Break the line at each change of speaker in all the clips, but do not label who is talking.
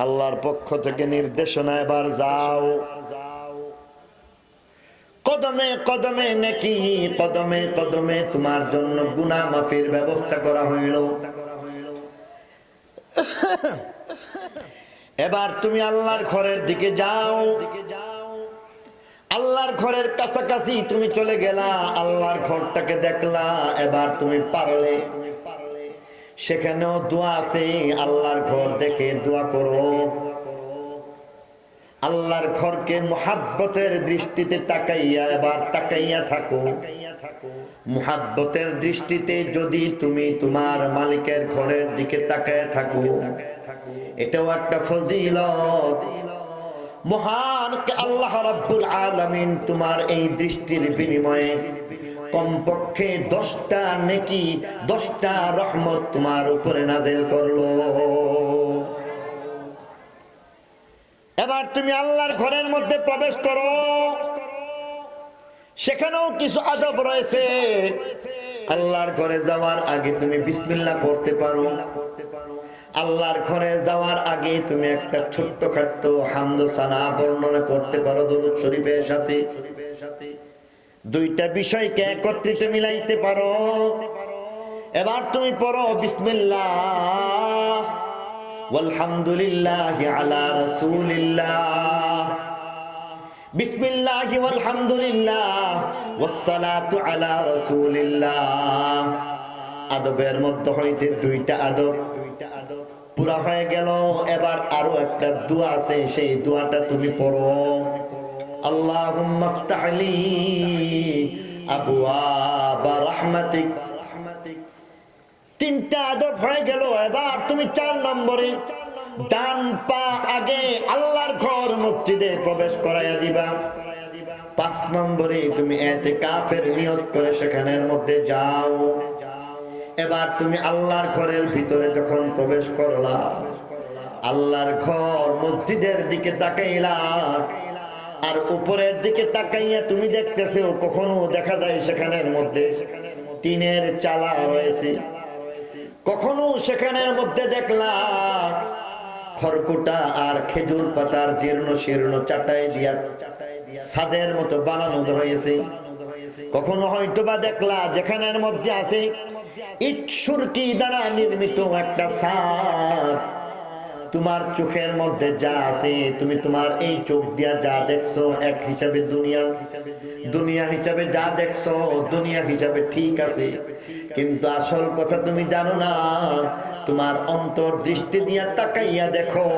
আল্লাহর পক্ষ থেকে নির্দেশনা, এবার যাও। কদমে কদমে নেকি, কদমে কদমে তোমার জন্য গুনাহ মাফির ব্যবস্থা করা হইল। এবার তুমি আল্লাহর ঘরের দিকে যাও। আল্লাহর ঘরের কাছাকাছি তুমি চলে গেলা, আল্লাহর ঘরটাকে দেখলা। এবার তুমি পারলে, সেখানেও দোয়া আছে। আল্লাহর ঘর দেখে দোয়া করো। আল্লাহর ঘরকে মুহাব্বতের দৃষ্টিতে তাকাইয়া এবার তাকাইয়া থাকো। মুহাব্বতের দৃষ্টিতে যদি তুমি তোমার মালিকের ঘরের দিকে তাকায় থাকো, এটাও একটা ফজিলত। মহান আল্লাহ রাব্বুল আলামিন তোমার এই দৃষ্টির বিনিময়ে কমপক্ষে 10টা নেকি, 10টা রহমত তোমার উপরে নাযিল করলো। এবার তুমি আল্লাহর ঘরের মধ্যে প্রবেশ করো। সেখানেও কিছু আদব রয়েছে। আল্লাহর ঘরে যাওয়ার আগে তুমি বিসমিল্লাহ পড়তে পারো। আল্লাহর ঘরে যাওয়ার আগে তুমি একটা ছোট্টখাট্ট হামদ সানা বর্ণনা করতে পারো দরুদ শরীফের সাথে। দুইটা বিষয়কে একত্রিত মিলাইতে পারো। এবার তুমি পড়ো বিসমিল্লাহ ওয়ালহামদুলিল্লাহি আলা রাসূলিল্লাহ, বিসমিল্লাহি ওয়ালহামদুলিল্লাহ ওয়াসসালাতু আলা রাসূলিল্লাহ। আদবের মধ্যে হইতে দুইটা আদব পুরা হয়ে গেল। এবার আরো একটা দোয়া আছে, সেই দোয়াটা তুমি পড়ো। আল্লাহুম্মা ইফতাহলি আবওয়াবা রাহমাতিক। তিনটা আদব হয়ে গেল। এবার তুমি 4 নম্বরে ডান পা আগে আল্লাহর ঘর মসজিদে প্রবেশ করাইয়া দিবা। 5 নম্বরে তুমি ইতিকাফের নিয়ত করে সেখানের মধ্যে যাও। এবার তুমি আল্লাহর ঘরের ভিতরে যখন প্রবেশ করলা, আল্লাহর ঘর মসজিদের দিকে তাকাইলা, আর উপরের দিকে তাকাইয়া তুমি দেখতেছো কখনো দেখা যায় সেখানের মধ্যে টিনের চালা রয়েছে, কখনো সেখানের মধ্যে দেখলা খড়কুটা আর খেজুর পাতার জীর্ণ শীর্ণ চাটাই দিয়া ছাদের মতো বানানো হয়েছে। কখনো হয়তো বা দেখলা যেখানের মধ্যে আছে ইট সুরকি দ্বারা নির্মিত একটা ছাদ। তোমার চোখের মধ্যে যা আছে, তুমি তোমার এই চোখ দিয়া যা দেখছো এক হিসাবে দুনিয়া হিসাবে যা দেখছো দুনিয়া হিসাবে ঠিক আছে, কিন্তু আসল কথা তুমি জানো না। তোমার অন্তর দৃষ্টি দিয়া তাকাইয়া দেখো,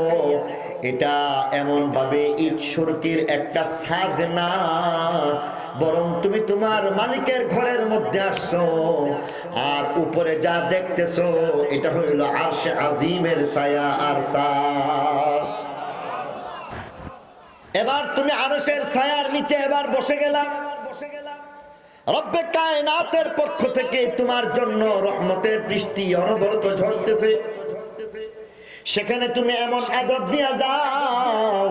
এটা এমন ভাবে ইট সুরকির একটা ছাদ না, বরং তুমি তোমার মালিকের ঘরের মধ্যে আসছো। আর উপরে যা দেখতেছো এটা হইল আরশে আজিমের ছায়া আর ছাদ। এবার তুমি আরশের ছায়ার নিচে এবার বসে গেলা। রব্বে কায়নাতের পক্ষ থেকে তোমার জন্য রহমতের বৃষ্টি অনবরত ঝরতেছে। সেখানে তুমি এমন আদব নিয়ে যাও,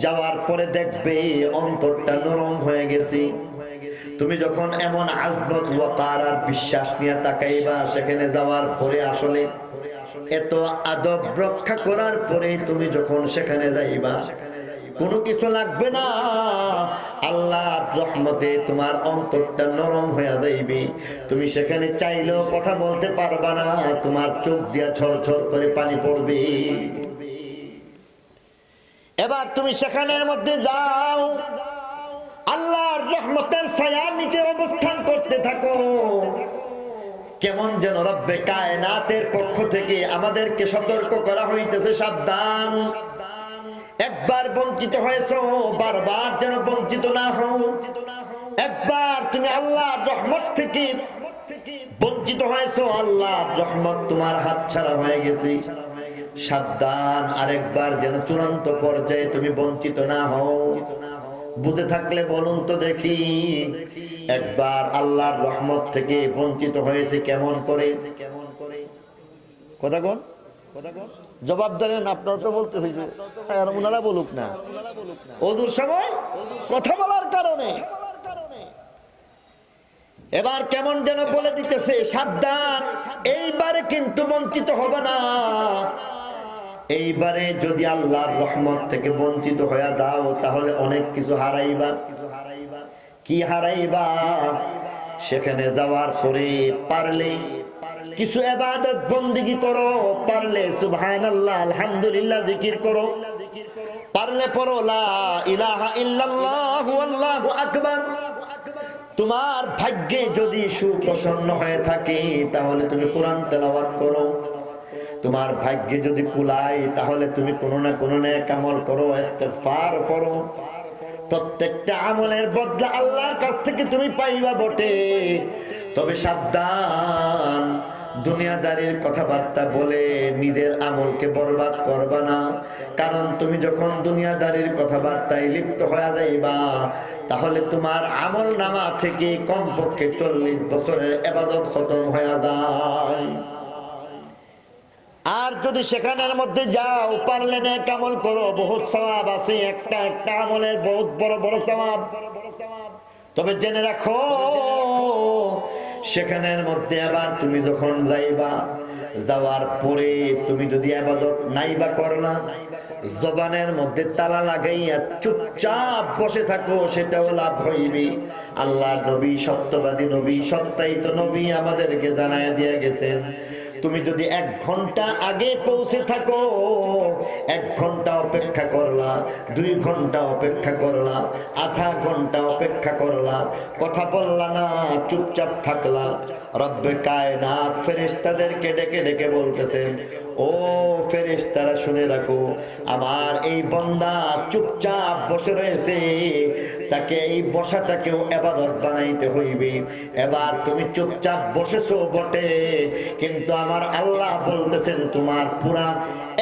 যাওয়ার পরে দেখবে অন্তরটা নরম হয়ে গেছে। তুমি যখন এমন আজমত ওয়াকার আর বিশ্বাস নিয়ে তাকাইবা, সেখানে যাওয়ার পরে আসলে এত আদব রক্ষা করার পরে তুমি যখন সেখানে যাইবা, কোনো কিছু লাগবে না। আল্লাহর রহমতে তোমার অন্তরটা নরম হয়ে যাইবে। তুমি সেখানে চাইলেও কথা বলতে পারবা না, তোমার চোখ দিয়া ঝরঝর করে পানি পড়বে। এবার তুমি সেখানের মধ্যে যাও, আল্লাহর রহমতের ছায়ার নিচে অবস্থান করতে থাকো। কেমন যেন রব্বে কায়নাতের পক্ষ থেকে আমাদেরকে সতর্ক করা হইতেছে, সাবধান, একবার বঞ্চিত হয়েছো, বারবার যেন বঞ্চিত না হও। একবার তুমি আল্লাহর রহমত থেকে বঞ্চিত হয়েছো, আল্লাহর রহমত তোমার হাতছাড়া হয়ে গেছে, সাবধান, আরেকবার যেন চূড়ান্ত পর্যায়ে তুমি বঞ্চিত না হও। বুঝে থাকলে বলুন তো দেখি, একবার আল্লাহর রহমত থেকে বঞ্চিত হয়েছে কেমন করে? কথা কোন জবাব দেন, আপনার তো বলতে হইবে, আর ওনারা বলুক না। ওদুর সময় কথা বলার কারণে এবার কেমন যেন বলে দিতেছে, সাবধান, এইবারে কিন্তু বঞ্চিত হবে না। এইবারে যদি আল্লাহর রহমত থেকে বঞ্চিত হয়ে দাও তাহলে অনেক কিছু হারাইবা। কি হারাইবা? সেখানে যাওয়ার পরে পারলে কিছু ইবাদত বندگی করো, পারলে সুবহানাল্লাহ আলহামদুলিল্লাহ জিকির করো, পারলে পড়ো লা ইলাহা ইল্লাল্লাহু আল্লাহু আকবার। তোমার ভাগ্যে যদি সুপ্রসন্ন হয়ে থাকে তাহলে তুমি কোরআন তেলাওয়াত করো। তোমার ভাগ্যে যদি কুলায় তাহলে তুমি কোনো না কোনো নেক আমল করো, ইস্তিগফার করো। প্রত্যেকটা আমলের বদলা আল্লাহর কাছ থেকে তুমি পাইবা বটে। তবে সাবধান, দুনিয়াদারির কথাবার্তা বলে নিজের আমলকে বরবাদ করবা না। কারণ তুমি যখন দুনিয়াদারির কথাবার্তায় লিপ্ত হয়ে যাইবা তাহলে তোমার আমল নামা থেকে কমপক্ষে 40 বছরের ইবাদত খতম হয়ে যায়। আর যদি সেখানের মধ্যে যাও, পারলে নেক আমল করো, বহুত সওয়াব আছে, একটা একটা আমলের বহুত বড় বড় সওয়াব। তবে জেনে রাখো, সেখানের মধ্যে আবার তুমি যখন যাইবা, যাওয়ার পরে তুমি যদি ইবাদত নাইবা করলা, জবানের মধ্যে তালা লাগাইয়া চুপচাপ বসে থাকো, সেটাও লাভ হইবে। আল্লাহর নবী সত্যবাদী নবী, সত্যায়িত নবী আমাদেরকে জানায় দিয়ে গেছেন, তুমি যদি 1 ঘন্টা আগে পৌঁছে থাকো, 1 ঘন্টা অপেক্ষা করলা, 2 ঘন্টা অপেক্ষা করলা, আধা ঘন্টা অপেক্ষা করলা, কথা বললা না, চুপচাপ থাকলা, রব্বে কায়নাত ফেরেশতাদেরকে ডেকে ডেকে বলতেছেন, ও ফেরেশতারা শুনে রাখো, আমার এই বান্দা চুপচাপ বসে রয়েছে, তাকে এই বসাটাকেও ইবাদত বানাইতে হইবে। এবার তুমি চুপচাপ বসেছো বটে, কিন্তু আমার আল্লাহ বলতেছেন তোমার পুরা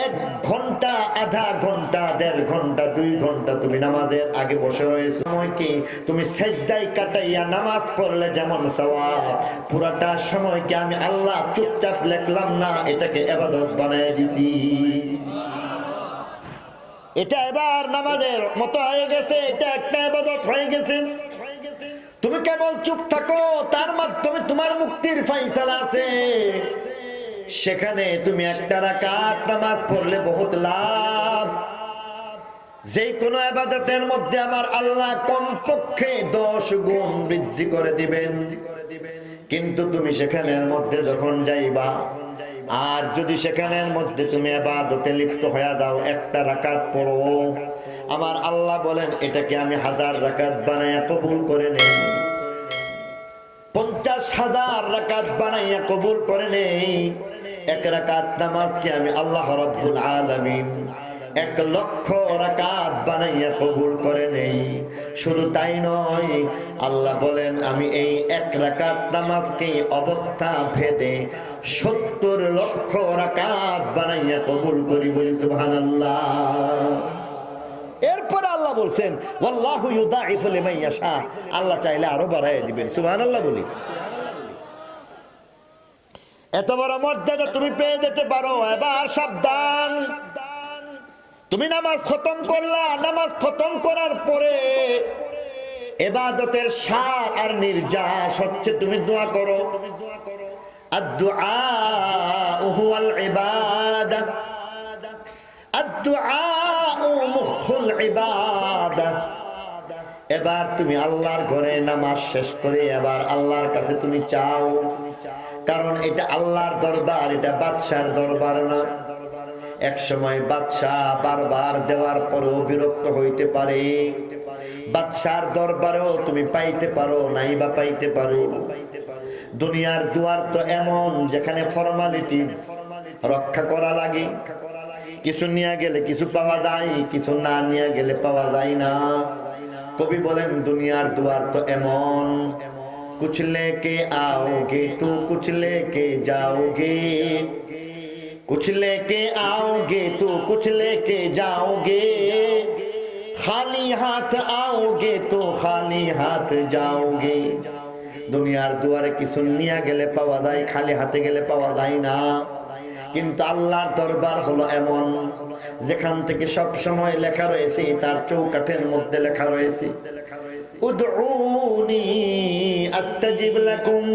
1 ঘন্টা, আধা ঘন্টা, 1.5 ঘন্টা, 2 ঘন্টা তুমি নামাজের আগে বসে রয়েছো। সময় কি তুমি সিজদায় কাটাইয়া নামাজ পড়লে যেমন সওয়াব, পুরাটা সময় কি আমি আল্লাহ চুপচাপ লিখলাম না, এটাকে ইবাদত বানায় দিছি। এটা এবার নামাজের মতো হয়ে গেছে, এটা একটা ইবাদত হয়ে গেছে। তুমি কেবল চুপ থাকো, তার মাধ্যমে তোমার মুক্তির ফয়সালা আছে। সেখানে তুমি 1 রাকাত নামাজ পড়লে বহুত লাভ। যে কোনো ইবাদতের মধ্যে আমার আল্লাহ কমপক্ষে 10 গুণ বৃদ্ধি করে দিবেন। কিন্তু তুমি সেখানের মধ্যে যখন যাইবা, আর যদি সেখানের মধ্যে তুমি ইবাদতে লিপ্ত হয়ে দাও, 1 রাকাত পড়ো, আমার আল্লাহ বলেন এটাকে আমি 1000 রাকাত বানাইয়া কবুল করে নেই, 50,000 রাকাত বানাইয়া কবুল করে নেই। 1 রাকাত নামাজকে আমি আল্লাহ রাব্বুল আলামিন 1 লক্ষ রাকাত বানাইয়া কবুল করে নেই। শুধু তাই নয়, আল্লাহ বলেন আমি এই 1 রাকাত নামাজকে অবস্থা ভেদে 70 লক্ষ রাকাত বানাইয়া কবুল করি, বলি সুবহানাল্লাহ। এরপর আল্লাহ বলছেন ওয়াল্লাহু ইউদাইফু লিমান ইয়াশা, আল্লাহ চাইলে আরো বাড়ায় দিবেন, সুবহানাল্লাহ বলি। এত বড় মর্যাদা তুমি পেয়ে যেতে পারো। এবার সাবধান, তুমি নামাজ খতম করলা, নামাজ খতম করার পরে ইবাদতের সার আর নির্যাস হচ্ছে তুমি দোয়া করো। আদ-দুআউ হুয়াল ইবাদা, আদ-দুআউ মুখুল ইবাদা। এবার তুমি আল্লাহর ঘরে নামাজ শেষ করে এবার আল্লাহর কাছে তুমি চাও, কারণ এটা আল্লাহর দরবার, এটা বাদশার দরবার না। এক সময় বাদশা বারবার দেওয়ার পরেও বিরক্ত হইতে পারে, বাদশার দরবারেও তুমি পাইতে পারো নাই বা পাইতে পারো। দুনিয়ার দুয়ার তো এমন যেখানে ফর্মালিটিজ রক্ষা করা লাগে, কিছু নিয়ে গেলে কিছু পাওয়া যায়, কিছু না নিয়ে গেলে পাওয়া যায় না। কবি বলেন দুনিয়ার দুয়ার তো এমন, कुछ लेके आओगे तो कुछ लेके जाओगे, कुछ लेके आओगे तो कुछ लेके जाओगे, खाली हाथ आओगे तो खाली हाथ जाओगे। দুনিয়ার দুয়ারে কিছু নিয়ে গেলে পাওয়া যায়, খালি হাতে গেলে পাওয়া যায় না। কিন্তু আল্লাহর দরবার হলো এমন যেখান থেকে সব সময় লেখা রয়েছে, তার চৌকাঠের মধ্যে লেখা রয়েছে উদউনি আস্তাজিব লাকুম,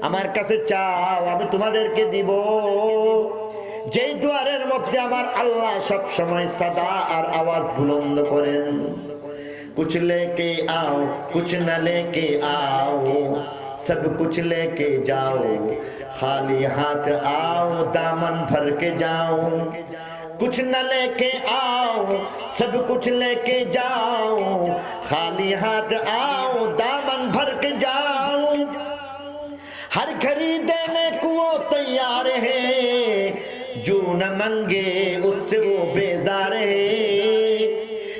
আমার কাছে চাও আমি তোমাদেরকে দিব। যেই দুয়ারের মধ্যে আমার আল্লাহ সব সময় সাদা আর আওয়াজ বুলন্দ করেন, कुछ लेके आओ कुछ न लेके आओ सब कुछ लेके जाओ खाली हाथ आओ दामन भर के जाओ कुछ न लेके आओ सब कुछ लेके जाओ खाली हाथ आओ दामन भर के जाओ हर घड़ी देने को वो तैयार है जो न मंगे उससे वो बेजार है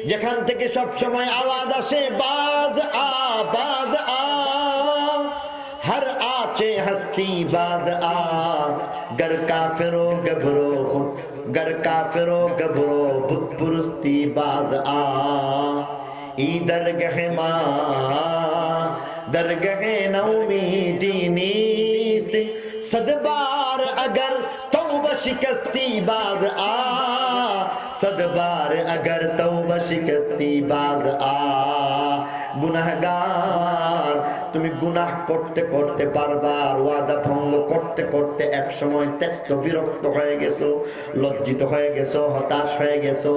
যেখান থেকে সব সময় আওয়াজ আসে বাজ আ हर आचे हस्ती बाज आ गर काफिरो गबरो बुत पुरुस्ती बाज आ इधर गहमा दरगहे नौमीदी नीस्त सदबार अगर तौबा शिकस्ती बाज आ सदबार अगर तौबा शिकस्ती बाज आ गुनाहगार তুমি গুনাহ করতে করতে বারবার ওয়াদা ভঙ্গ করতে করতে এক সময় ত্যক্ত বিরক্ত হয়ে গেছো, লজ্জিত হয়ে গেছো, হতাশ হয়ে গেছো,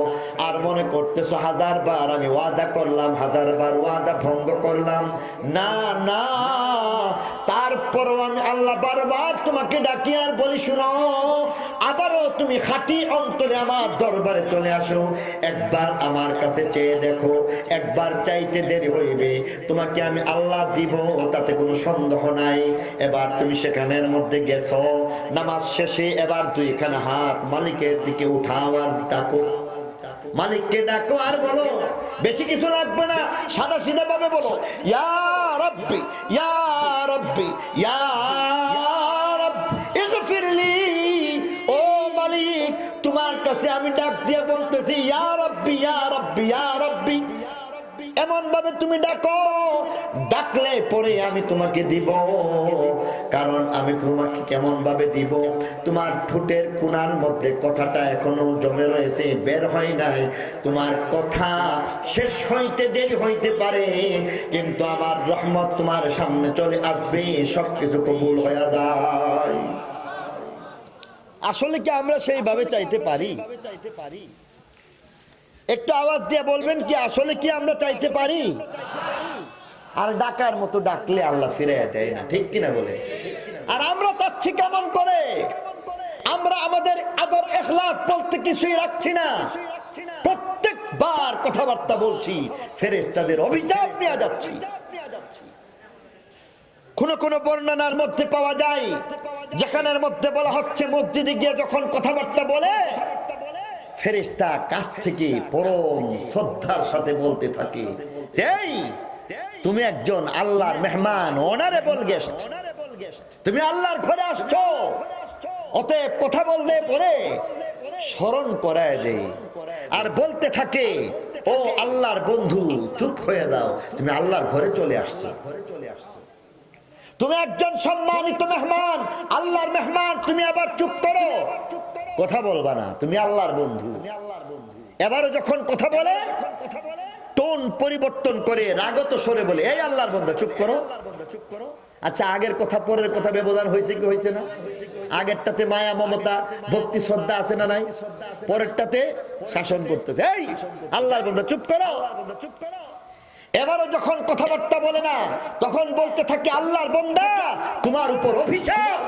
আর মনে করতেছো হাজারবার আমি ওয়াদা করলাম, হাজারবার ওয়াদা ভঙ্গ করলাম, না না তারপরও আমি আল্লাহ বারবার তোমাকে ডাকি আর বলি শুনো আবারও তুমি খাঁটি অন্তরে আমার দরবারে চলে আসো, একবার আমার কাছে চেয়ে দেখো, একবার চাইতে দেরি হইবে, তোমাকে আমি আল্লাহ দিব, তাতে কোনো সন্দেহ নাই। এবার তুমি সেখানের মধ্যে গেছো, নামাজ শেষে এবার দুইখানা হাত মালিকের দিকে উঠাও আর ডাকো, মালিককে ডাকো আর বলো, বেশি কিছু লাগবে না, সাদা সিধা ভাবে বলো ইয়া রাব্বি ইয়া রাব্বি ইয়া রাব্বি ইগফিরলি। ও মালিক তোমার কাছে আমি ডাক দিয়ে বলতেছি ইয়া রাব্বি ইয়া রাব্বি ইয়া রাব্বি, এমন ভাবে তুমি ডাকো, ডাকলে পরে আমি তোমাকে দিব। কারণ আমি তোমাকে কেমন ভাবে দিব, তোমার ঠোঁটের কোণার মধ্যে কথাটা এখনো জমে রয়েছে, বের হয় নাই, তোমার কথা শেষ হইতে দেরি হইতে পারে, কিন্তু আমার রহমত তোমার সামনে চলে আসবে, সবকিছু কবুল হয়ে যায়। আসলে কি আমরা সেইভাবে চাইতে পারি? একটু আওয়াজ দিয়ে বলবেন কি আসলে কি আমরা চাইতে পারি? আর ডাকার মতো ডাকলে আল্লাহ ফিরে দেয় না, ঠিক কিনা বলে? আর আমরা চাচ্ছি কেমন করে? আমরা আমাদের আদর ইখলাস বলতে কিছুই রাখছি না, প্রত্যেকবার কথাবার্তা বলছি ফেরেশতাদের অভিশাপ নিয়ে যাচ্ছি। কোন কোন বর্ণনার মধ্যে পাওয়া যায় যেখানের মধ্যে বলা হচ্ছে মসজিদে গিয়ে যখন কথাবার্তা বলে ফেরেশতা কাছ থেকে পরম শ্রদ্ধার সাথে বলতে থাকে, এই তুমি একজন আল্লাহর মেহমান, অনারেবল গেস্ট, তুমি আল্লাহর ঘরে আসছো, অতএব কথা বললে পরে স্মরণ করায় দেয় আর বলতে থাকে, ও আল্লাহর বন্ধু চুপ হয়ে যাও, তুমি আল্লাহর ঘরে চলে আসছো, তুমি একজন সম্মানিত মেহমান, আল্লাহর মেহমান, তুমি আবার চুপ করো, কথা বলবা না, তুমি আল্লাহর বন্ধু। এবারে যখন কথা বলে টোন পরিবর্তন করে রাগত স্বরে বলে, এই আল্লাহর বন্ধু চুপ করো। আচ্ছা আগের কথা পরের কথা ব্যবধান হয়েছে কি হয়েছে না? আগেরটাতে মায়া মমতা ভক্তি শ্রদ্ধা আছে না নাই? পরেরটাতে শাসন করতেছে, এই আল্লাহর বন্ধু চুপ করো। এবারও যখন কথাবার্তা বলে না তখন বলতে থাকে, আল্লাহর বান্দা তোমার উপর অভিশাপ,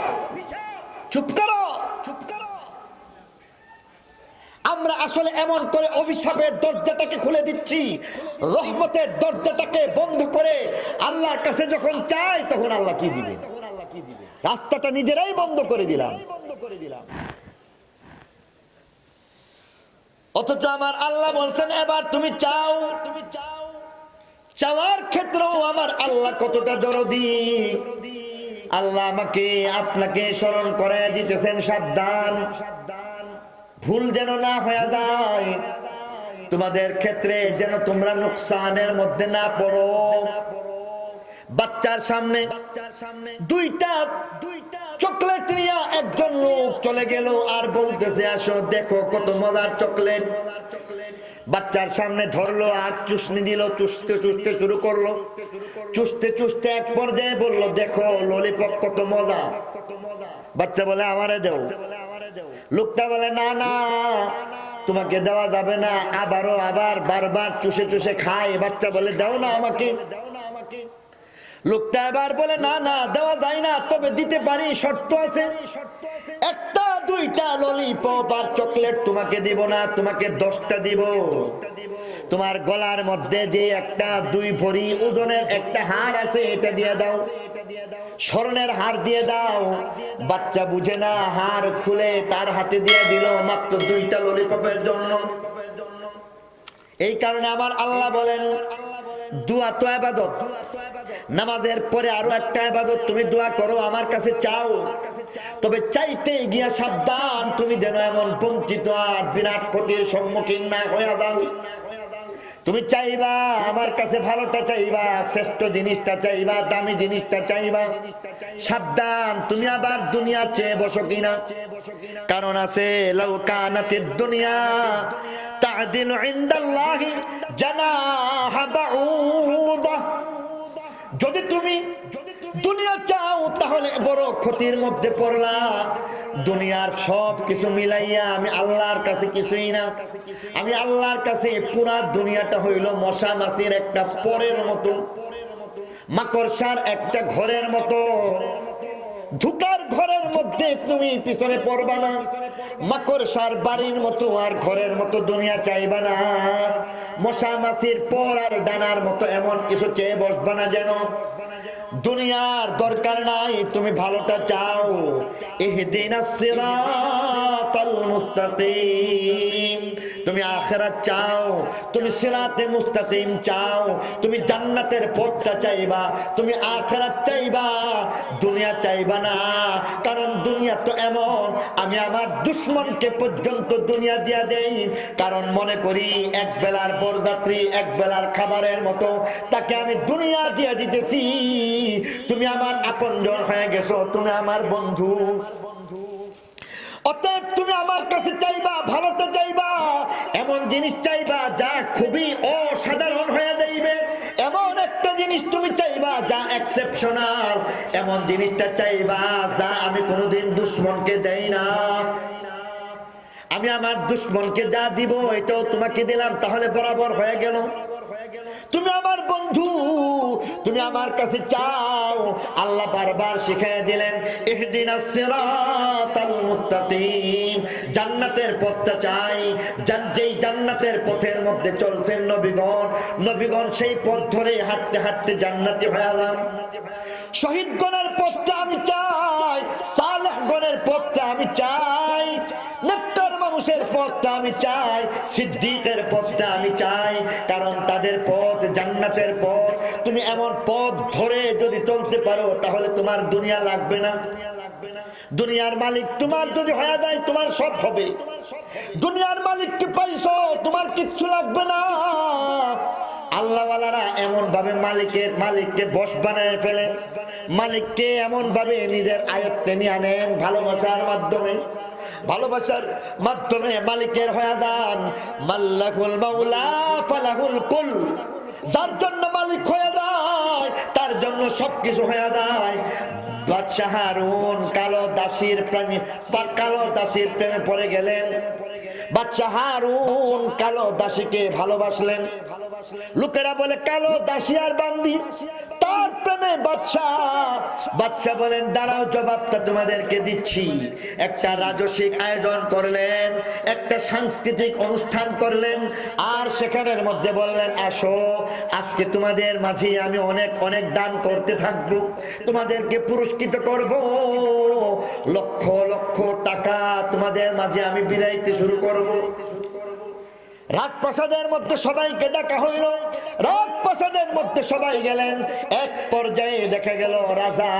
চুপ করো, চুপ করো। আমরা আসলে এমন করে অভিশাপের দরজাটাকে খুলে দিচ্ছি, রহমতের দরজাটাকে বন্ধ করে আল্লাহর কাছে যখন চাই তখন আল্লাহ কি দিবে? রাস্তাটা নিজেরাই বন্ধ করে দিলাম। অথচ আমার আল্লাহ বলছেন এবার তুমি চাও, চাওয়ার ক্ষেত্রেও আমার আল্লাহ কতটা দরদি। আল্লাহ আমাকে আপনাকে স্মরণ করে দিতেছেন, সাবধান ভুল যেন না হয়ে যায়, তোমাদের ক্ষেত্রে যেন তোমরা নুকসানের মধ্যে না পড়ো। বাচ্চার সামনে দুইটা চকলেট নিয়ে একজন লোক চলে গেল আর বলতেছে, আসো দেখো কত মজার চকলেট। বাচ্চার সামনে ধরলো আর চুষনি দিল, চুষতে চুষতে শুরু করলো, চুষতে চুষতে এক পর্যায়ে বললো, দেখো ললিপপ কত মজা। বাচ্চা বলে আমারে দেও। লোকটা বলে না না, তোমাকে দেওয়া যাবে না। আবার বারবার চুষে চুষে খায়। বাচ্চা বলে দাও না আমাকে। লোকটা এবার বলে না না, দেওয়া যায় না, তবে দিতে পারি, শর্ত আছে। একটা দুইটা ললিপপ আর চকলেট তোমাকে দিব না, তোমাকে 10টা দিব। তোমার গলার মধ্যে যে একটা 2 ভরি ওজনের একটা হার আছে, এটা দিয়ে দাও, স্বর্ণের হার দিয়ে দাও। বাচ্চা বুঝে না, হার খুলে তার হাতে দিয়ে দিল মাত্র 2টা ললিপপের জন্য। এই কারণে আমার আল্লাহ বলেন, দোয়া তো ইবাদত। নামাজের পরে আরো একটা ইবাদত, তুমি দোয়া করো, আমার কাছে চাও, তবে চাইতে গিয়া সাবধান, তুমি যেন এমন বঞ্চিত আর বিরাট ক্ষতির সম্মুখীন না হয়ে দাও। তুমি চাইবা আমার কাছে ভালোটা চাইবা, শ্রেষ্ঠ জিনিসটা চাইবা, দামি জিনিসটা চাইবা, সাবধান তুমি আবার দুনিয়া চেয়ে বসো কিনা। কারণ আছে, লাউ কানাতিদ দুনিয়া তা'দিলু ইনদাল্লাহি জানাহা বাউদা। যদি তুমি দুনিয়া চাও তাহলে বড় ক্ষতির মধ্যে পড়লা। দুনিয়ার সব কিছু মিলাইয়া আমি আল্লাহর কাছে কিছুই না। আমি আল্লাহর কাছে পুরা দুনিয়াটা হইল মশা মাছির একটা পরের মতো, মাকড়সার একটা ঘরের মতো। ধুকার ঘরের মধ্যে তুমি পিছনে পড়বা না, মাকড়সার বাড়ির মতো আর ঘরের মতো দুনিয়া চাইবা না। মশা মাছির পর আর ডানার মতো এমন কিছু চেয়ে বসবা না যেন। দুনিয়ার দরকার নাই, তুমি ভালোটা চাও। ইহদিনাস সিরাতাল মুস্তাকিম, তুমি আখিরাত চাও, তুমি সিরাতে মুস্তাকিম চাও, তুমি জান্নাতের পথটা চাইবা, তুমি আখিরাত চাইবা, দুনিয়া চাইবা না। কারণ দুনিয়া তো এমন, আমি আমার দুশমনকে পর্যন্ত দুনিয়া দিয়া দেই। কারণ মনে করি এক বেলার বরযাত্রী, এক বেলার খাবারের মতো তাকে আমি দুনিয়া দিয়ে দিতেছি। তুমি আমার আপনজন হয়ে গেছো, তুমি আমার বন্ধু। অতএব তুমি আমার কাছে চাইবা, ভালোটা চাইবা, এমন জিনিস চাইবা যা খুবই অসাধারণ হয়ে যাইবে। এমন একটা জিনিস তুমি চাইবা যা এক্সেপশনাল, এমন জিনিসটা চাইবা যা আমি কোনোদিন দুশমনকে দেই না। আমি আমার দুশমনকে যা দিব এটাও তোমাকে দিলাম, তাহলে বরাবর হয়ে গেল। তুমি আমার বন্ধু, তুমি আমার কাছে চাও। আল্লাহ বারবার শিখিয়ে দিলেন, ইহদিনাস সিরাতাল মুস্তাকিম, জান্নাতের পথটা চাই। যেই জান্নাতের পথের মধ্যে চলছেন নবীগণ সেই পথ ধরে হাঁটতে হাঁটতে জান্নাতি হয়ে যান। শহীদগণের পথটা আমি চাই, সালেহগণের পথটা আমি চাই, নেককার মানুষের পথটা আমি চাই, সিদ্দিকের পথটা আমি চাই। কারণ তাদের পথ জান্নাতের পথ। তুমি এমন পথ ধরে যদি চলতে পারো তাহলে তোমার দুনিয়া লাগবে না। দুনিয়ার মালিক তোমার যদি হয়ে যায় তোমার সব হবে। দুনিয়ার মালিককে পাইছো, তোমার কিচ্ছু লাগবে না। আল্লাহওয়ালারা এমন ভাবে মালিককে বশ বানায় ফেলে, মালিককে এমন ভাবে নিজের আয়ত্তে নিয়ে আনেন ভালোবাসার মাধ্যমে। ভালোবাসার মাধ্যমে মালিকের হয়ে দান। মাল্লাকুল মাওলা ফালাহুল কুল, যার জন্য মালিক হয়ে যায় তার জন্য সবকিছু হয়ে যায়। বাদশাহ হারুন কালো দাসীর প্রেমে পড়ে গেলেন। বাদশাহ হারুন কালো দাসীকে ভালোবাসলেন। লোকেরা বলে কালো দাসী আর বান্দি, তার প্রেমে বাদশাহ বলেন দাঁড়াও, জবাবটা তোমাদেরকে দিচ্ছি। একটা রাজসিক আয়োজন করলেন, একটা সাংস্কৃতিক অনুষ্ঠান করলেন, আর সেখানের মধ্যে বললেন আসো, আজকে তোমাদের মাঝে আমি অনেক অনেক দান করতে থাকবো, তোমাদেরকে পুরস্কৃত করব, লক্ষ লক্ষ টাকা তোমাদের মাঝে আমি বিলাইতে শুরু করব। রাজপ্রাসাদের মধ্যে সবাইকে ডাকা হইল, রাজপ্রাসাদের মধ্যে সবাই গেলেন। এক পর্যায়ে দেখা গেল রাজা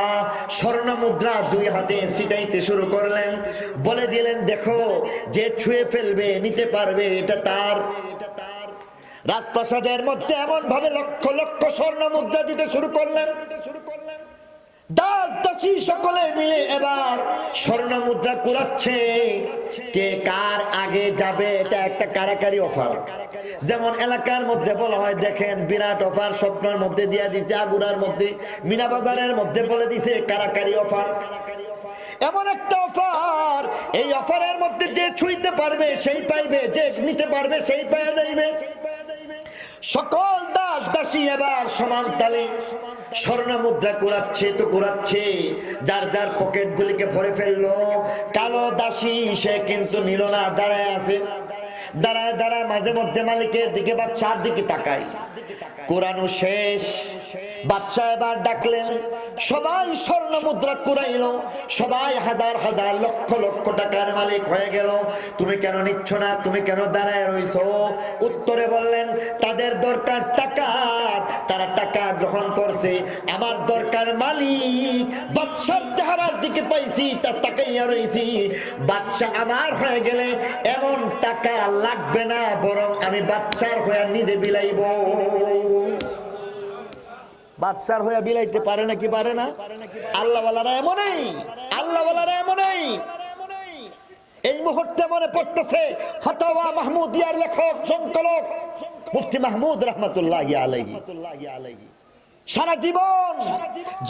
স্বর্ণ মুদ্রা 2 হাতে ছিটাইতে শুরু করলেন। বলে দিলেন দেখো, যে ছুঁয়ে ফেলবে নিতে পারবে, এটা তার। রাজপ্রাসাদের মধ্যে এমন ভাবে লক্ষ লক্ষ স্বর্ণ মুদ্রা দিতে শুরু করলেন। দাসী সকলে মিলে এবার স্বর্ণ মুদ্রা কুড়াচ্ছে। কে কার আগে যাবে এটা একটা কারাকারি অফার। যেমন এলাকার মধ্যে বলা হয়, দেখেন বিরাট অফার স্বপ্নের মধ্যে দিয়া দিছে, আগুরার মধ্যে, মিনা বাজারের মধ্যে বলে দিছে কারাকারি অফার। এমন একটা অফার, এই অফারের মধ্যে যে ছুঁইতে পারবে সেই পাইবে, যে নিতে পারবে সেই পাওয়া যাইবে। সকল দাস দাসী এবার সমান তালে স্বর্ণ মুদ্রা কুড়াচ্ছে তো কুড়াচ্ছে, যার যার পকেট গুলিকে ভরে ফেললো। কালো দাসী সে কিন্তু নিল না, দাঁড়ায় আছে। দাঁড়ায় দাঁড়ায় মাঝে মধ্যে মালিকের দিকে বা চারদিকে তাকায়। কুরানো শেষ, বাদশা এবার ডাকলেন, সবাই স্বর্ণ মুদ্রা কুড়াইলো, সবাই হাজার হাজার লক্ষ লক্ষ টাকার মালিক হয়ে গেল। তুমি কেন নিচ্ছ না, তুমি কেন দাঁড়ায় রইছো? উত্তরে বললেন, তাদের দরকার টাকা, তারা টাকা গ্রহণ করছে। আমার দরকার মালিক। বাদশার চেহারার দিকে পাইছি, তার তাকাইয়া রইছি। বাদশা আমার হয়ে গেলে এমন টাকা লাগবে না, বরং আমি বাদশার হয়ে নিজে বিলাইব। বাদশার হয়ে বিলাইতে পারে না কি পারে না? আল্লাহওয়ালারা এমনই, আল্লাহওয়ালারা এমনই। এই মুহূর্তে মনে পড়তেছে ফাতাওয়া মাহমুদিয়ার লেখক সংকলক মুফতি মাহমুদ রাহমাতুল্লাহি আলাইহি। সারা জীবন,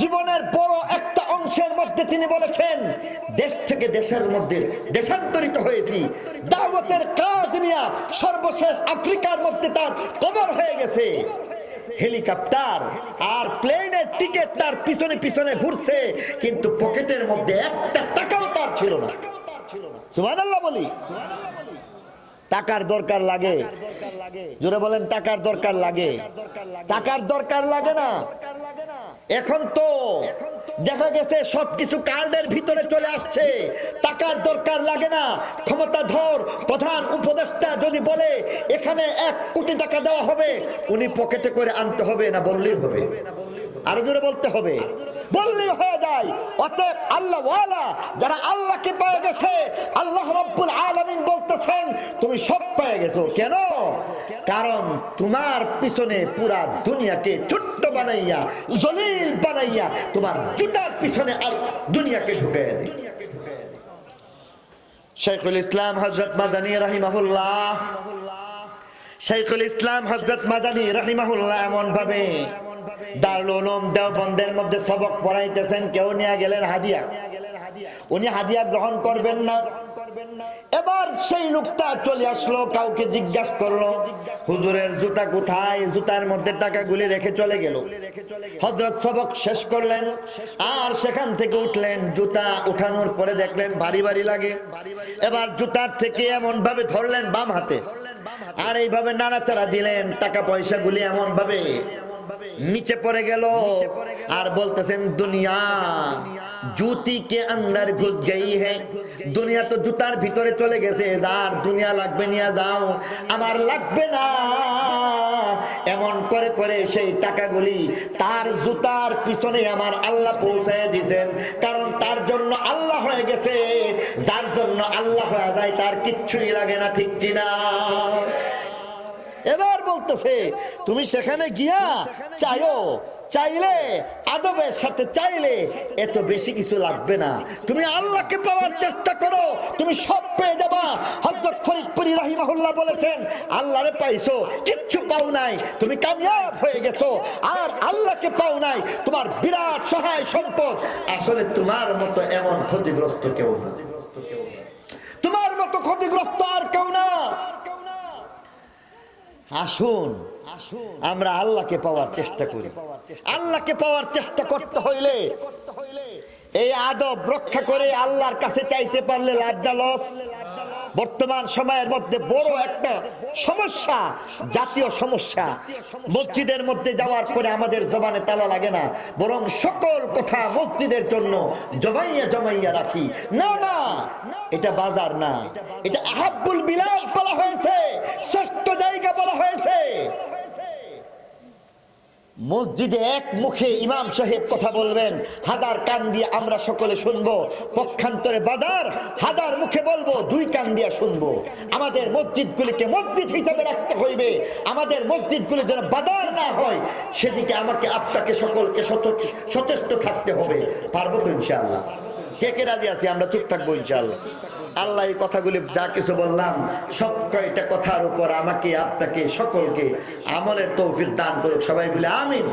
জীবনের বড় একটা অংশের মধ্যে তিনি বলেছেন, দেশ থেকে দেশের মধ্যে দেশান্তরিত হয়েছি, দাওয়াতের কাজ নিয়ে সর্বশেষ আফ্রিকার মধ্যে তার কবর হয়ে গেছে। হেলিকপ্টার আর প্লেনের টিকিট তার পিছনে পিছনে ঘুরছে, কিন্তু পকেটের মধ্যে একটা টাকাও তার ছিল না। সুবহানাল্লাহ বলি। টাকার দরকার লাগে, জোরে বলেন, টাকার দরকার লাগে। টাকার দরকার লাগে না। এখন তো দেখা গেছে সবকিছু কার্ডের ভিতরে চলে আসছে, টাকার দরকার লাগে না। ক্ষমতাধর প্রধান উপদেষ্টা যদি বলে এখানে 1 কোটি টাকা দেওয়া হবে, উনি পকেটে করে আনতে হবে না, বললেই হবে। আরো জোরে বলতে হবে, বললেই হয়ে যায়। অতএব আল্লাহ ওয়ালা যারা আল্লাহকে পেয়ে গেছে, আল্লাহ রাব্বুল আলামিন বলতেছেন তুমি সব পেয়ে গেছো। কেন? কারণ তোমার পিছনে পুরা দুনিয়াকে ছোট্ট বানাইয়া, জলিল বানাইয়া তোমার জুতার পিছনে দুনিয়াকে ঢুকাইয়া দেয়। শাইখুল ইসলাম হযরত মাদানী রাহিমাহুল্লাহ, শাইখুল ইসলাম হযরত মাদানী রাহিমাহুল্লাহ এমন ভাবে দারুল উলুম দেওবন্দের মধ্যে সবক পড়াইতেছেন, কেউ নিয়ে গেলেন হাদিয়া, উনি হাদিয়া গ্রহণ করবেন না। এবার সেই লোকটা চলে আসলো, কাউকে জিজ্ঞাসা করলো হুজুরের জুতা কোথায়, জুতার মধ্যে টাকাগুলি রেখে চলে গেল। হযরত সবক শেষ করলেন আর সেখান থেকে উঠলেন। জুতা উঠানোর পরে দেখলেন ভারী ভারী লাগে। এবার জুতার থেকে এমন ভাবে ধরলেন বাম হাতে, আর এইভাবে নাড়াচাড়া দিলেন, টাকা পয়সা গুলি এমন ভাবে নিচে পড়ে গেল। আর বলতেছেন দুনিয়া জুতি কে অন্দর ঘুস গই হ্যায়, দুনিয়া তো জুতার ভিতরে চলে গেছে, যার দুনিয়া লাগবে নিয়ে যাও, আমার লাগবে না। এমন করে করে সেই টাকাগুলি তার জুতার পিছনে আমার আল্লাহ পৌঁছায় দিয়েছেন। কারণ তার জন্য আল্লাহ হয়ে গেছে, যার জন্য আল্লাহ হয়ে যায় তার কিচ্ছুই লাগে না, ঠিক কিনা? এবার বলতেছে তুমি সেখানে গিয়া চাইও, চাইলে আদবের সাথে চাইলে এত বেশি কিছু লাগবে না, তুমি আল্লাহকে পাওয়ার চেষ্টা করো, তুমি সব পেয়ে যাবা। হযরত ফরিদপুরি রাহিমাহুল্লাহ বলেছেন, আল্লাহরে পাইছো, কিচ্ছু পাও নাই, তুমি কামিয়াব হয়ে গেছো। আর আল্লাহকে পাও নাই, তোমার বিরাট সহায় সম্পদ। আসলে তোমার মতো এমন ক্ষতিগ্রস্ত কেউ না, তোমার মতো ক্ষতিগ্রস্ত আর কেউ না। আসুন আমরা আল্লাহকে পাওয়ার চেষ্টা করি। আল্লাহকে পাওয়ার চেষ্টা করতে হইলে এই আদব রক্ষা করে আল্লাহর কাছে চাইতে পারলে লাভটা লস। বর্তমান সময়ের মধ্যে বড় একটা সমস্যা, জাতীয় সমস্যা, মসজিদের মধ্যে যাওয়ার পরে আমাদের জবানে তালা লাগে না, বরং সকল কথা মসজিদের জন্য জমাইয়া জমাইয়া রাখি। না না, এটা বাজার না, এটা আহাব্বুল বিলাদ বলা হয়েছে, শ্রেষ্ঠ জায়গা বলা হয়েছে। মসজিদে এক মুখে ইমাম সাহেব কথা বলবেন, হাদার কান দিয়ে আমরা সকলে শুনবো। পক্ষান্তরে বাজার হাদার মুখে বলবো, 2 কান দিয়ে শুনবো। আমাদের মসজিদগুলিকে মসজিদ হিসাবে রাখতে হইবে, আমাদের মসজিদগুলি যেন বাজার না হয় সেদিকে আমাকে আপনাকে সকলকে সচেষ্ট থাকতে হবে। পারবো তো ইনশাআল্লাহ? কে কে রাজি আছি? আমরা চুপ থাকবো ইনশাআল্লাহ। আল্লাহ এই কথাগুলি যা কিছু বললাম সব কয়টা কথার উপর আমাকে আপনাকে সকলকে আমলের তৌফিক দান করুক। সবাই বলে আমিন।